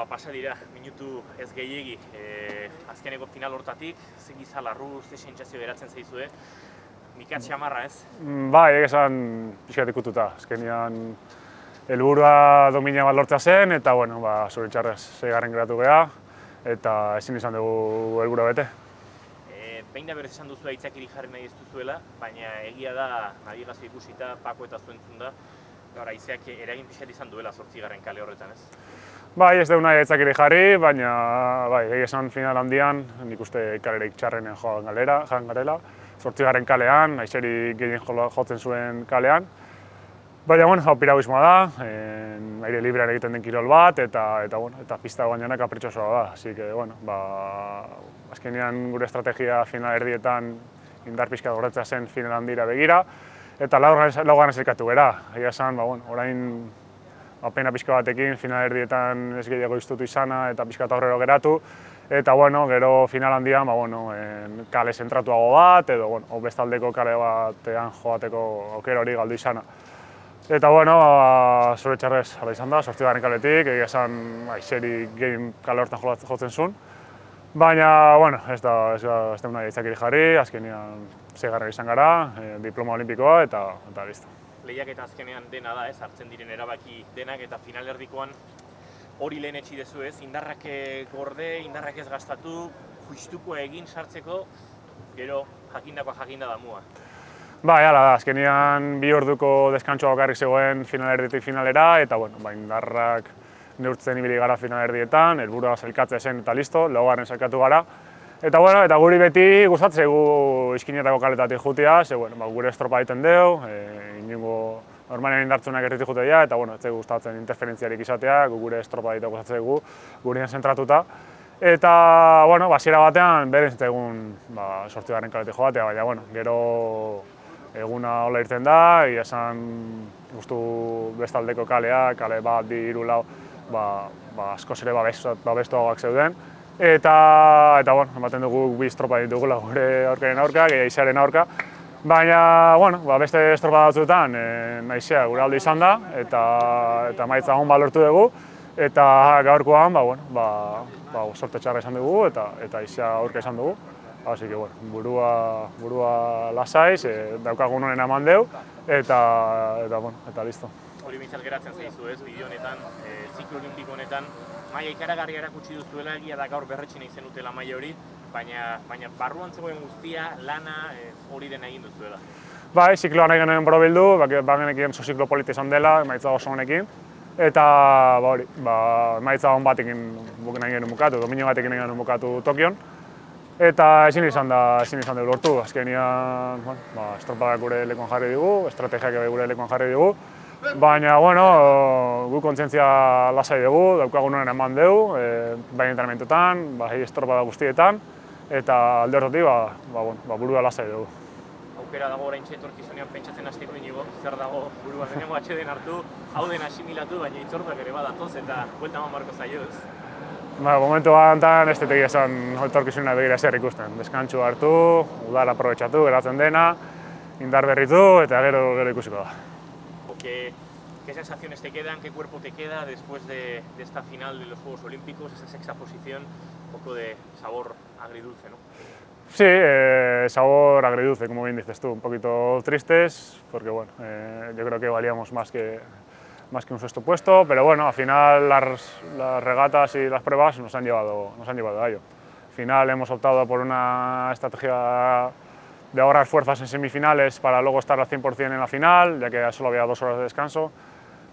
pasa dira, minutu ez gehiegi, azkeneko final hortatik, ze giza larru, ze sentsazio geratzen zaizue, mikatxe amarra ez? Bai, esan pixkat ikututa, azkenean helburua domina bat lortzea zen, eta bueno, zoritxarrez seigarren geratu geha, eta ezin izan dugu helburua bete. Behin da berez esan duzu aitzakirik jarri nahi ez duzuela, baina egia da, nabiegazio ikusita, Pako eta zu entzun da, gaur haizeak eragin pixat izan duela 8. kale horretan ez? Bai, ez dugu nahi aitzakirik jarri, baina bai, egia esan final handian, nik uste kalerik txarrenen joan garela, 8. kalean, haizeri gehien jotzen zuen kalean. Baina, bueno, hau piraguismoa da, aire librean egiten den kirol bat, eta pista guainana kapritxosoa da. Así que, bueno, azkenean gure estrategia final erdietan indar pixka gorretzea zen final handira begira, eta laugarren zelkatu gera. Egia esan, orain pena pixka batekin final erdietan ez gehiago iztutu izana eta pixka aurrero geratu, eta bueno, gero final handian kale zentratuago bat, edo bestaldeko kale batean joateko aukera hori galdu izana. Eta bueno, zoritxarrez hala izan da, 8. kaletik, egia esan haizeri gehien kale hortan jotzen zuen. Baina, bueno, ez da nahi aitzakirik jarri, azkenean 6. izan gara, diploma olimpikoa eta listo. Lehiaketa azkenean dena da ez, hartzen diren erabaki denak eta finalerdikoan hori lehen etxi dezu ez, indarrak gorde, indarrak ez gastatu, justukoa egin sartzeko, gero jakindakoa jakinda damua. Bai, hala da, azkenean 2 orduko deskantsoa bakarrik zegoen finalerditik finalera, eta indarrak neurtzen ibili gara finalerdietan, helburua sailkatzea zen eta listo, laugarren sailkatu gara. Eta guri beti gustatzen zaigu iskinetako kaletatik jutea, ze gure estropa egiten dugu, inongo normalean indartzunak erditik jutea dira, eta ez zaigu gustatzen interferentziarik izatea, gure estropa egitea gustatzen zaigu, gurean zentratuta. Eta, hasiera batean, beren zitzaigun 8. kaletik joatea, baina, gero eguna hola irten da, egia esan guztu bestaldeko kalea, kale bat, 2, 3, 4, askoz ere babestuagoak zeuden. Eta, ematen dugu 2 estropa ditugula gure aurkaren aurka, gehi haizearen aurka. Baina, beste estropa batzuetan haizea gure alde izan da, eta emaitza on lortu dugu. Eta gaurkoan, sorte txarra izan dugu, eta haizea aurka izan dugu. Así que, burua lasaiz, daukagun honen eman deu, eta listo. Hori bintzat geratzen zaizu ez, bideo honetan, ziklo olimpiko honetan, maila ikaragarri erakutsi duzuela, egia da gaur berretsi nahi zenutela maila hori, baina barruan zegoen guztia, lana, hori dena egin duzuela. Bai, zikloa nahi genuen borobildu, bagenekien ziklo polita izan dela, emaitza oso honekin, eta emaitza hon batekin nahi genuen bukatu, dominio batekin nahi genuen bukatu Tokion. Eta ezin izan dugu lortu, azkenean estropadak gure lekuan jarri dugu, estrategiak gure lekuan jarri dugu. Baina, gu kontzientzia lasai dugu, daukagun honen eman dugu, bai entrenamentotan, bai estropada guztietan, eta alde horretik, burua lasai dugu. Aukera dago oraintxe etorkizunean pentsatzen hasteko inigo, zer dago buruan lehenengo atxeden hartu, hau den asimilatu, baina itzorduak ere badatoz eta buelta eman barko zaio ez. Momentu bantan ez detek esan etorkizunera begira zer ikusten. Deskantsu hartu, udara aprobetxatu, geratzen dena, indar berritu eta gero ikusiko da. ¿Qué sensaciones te quedan, qué cuerpo te queda después de esta final de los Juegos Olímpicos, esa 6ª posición, un poco de sabor agridulce, ¿no? Sí, sabor agridulce, como bien dices tú, un poquito tristes, porque yo creo que valíamos más que un 6º puesto, pero al final las regatas y las pruebas nos han llevado a ello. Al final hemos optado por una estrategia de ahorrar fuerzas en semifinales para luego estar al 100% en la final, ya que solo había 2 horas de descanso.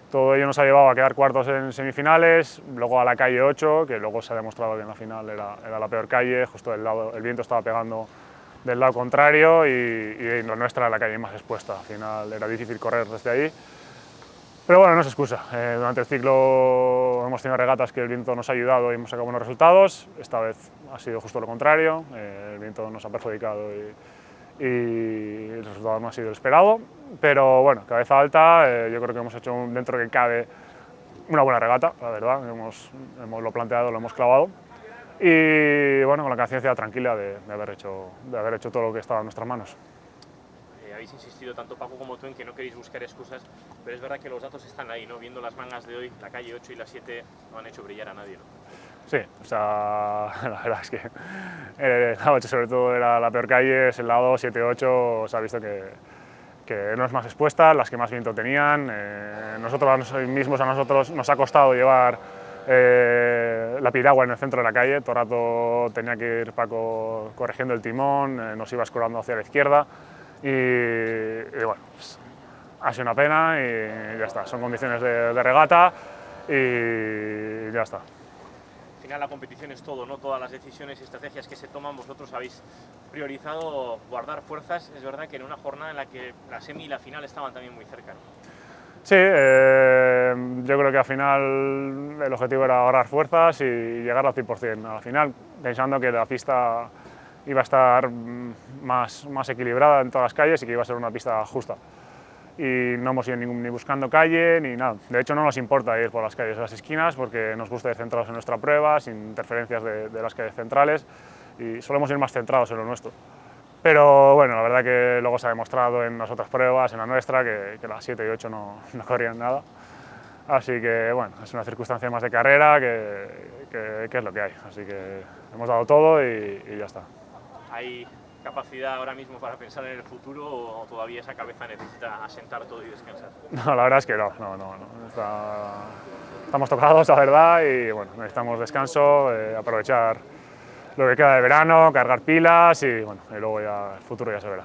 Todo ello nos ha llevado a quedar cuartos en semifinales, luego a la calle 8, que luego se ha demostrado que en la final era la peor calle, justo el viento estaba pegando del lado contrario y la nuestra era la calle más expuesta. Al final era difícil correr desde ahí. Pero no es excusa. Durante el ciclo hemos tenido regatas que el viento nos ha ayudado y hemos sacado buenos resultados. Esta vez ha sido justo lo contrario. El viento nos ha perjudicado y el resultado no ha sido el esperado. Pero cabeza alta, yo creo que hemos hecho dentro que cabe una buena regata, la verdad. Hemos lo planteado, lo hemos clavado. Y con la conciencia tranquila de haber hecho todo lo que estaba en nuestras manos. habéis insistido tanto Paco como tú en que no queréis buscar excusas, pero es verdad que los datos están ahí, ¿no? Viendo las mangas de hoy, la calle 8 y la 7 no han hecho brillar a nadie, ¿no? Sí, o sea, la verdad es que la 8 sobre todo era la peor calle, es el lado 7-8, se ha visto que no es más expuesta, las que más viento tenían. Nosotros mismos a nosotros nos ha costado llevar la piragua en el centro de la calle, todo el rato tenía que ir Paco corrigiendo el timón, nos iba escurando hacia la izquierda y bueno, pues, ha sido una pena y ya está, son condiciones de regata y ya está. Al final la competición es todo, ¿no? Todas las decisiones y estrategias que se toman, vosotros habéis priorizado guardar fuerzas. Es verdad que en una jornada en la que la semi y la final estaban también muy cerca, ¿no? Sí, yo creo que al final el objetivo era ahorrar fuerzas y llegar al 100% a la final, pensando que la pista iba a estar más equilibrada en todas las calles y que iba a ser una pista justa. Y no hemos ido ni buscando calle ni nada. De hecho, no nos importa ir por las calles de las esquinas porque nos gusta ir centrados en nuestra prueba, sin interferencias de las calles centrales y solemos ir más centrados en lo nuestro. Pero bueno, la verdad que luego se ha demostrado en las otras pruebas, en la nuestra, que las 7 y 8 no corrían nada. Así que bueno, es una circunstancia más de carrera que es lo que hay. Así que hemos dado todo y ya está. ¿Hay capacidad ahora mismo para pensar en el futuro o todavía esa cabeza necesita asentar todo y descansar? No, la verdad es que no. Estamos tocados, la verdad, y bueno, necesitamos descanso, aprovechar lo que queda de verano, cargar pilas y bueno, y luego ya el futuro ya se verá.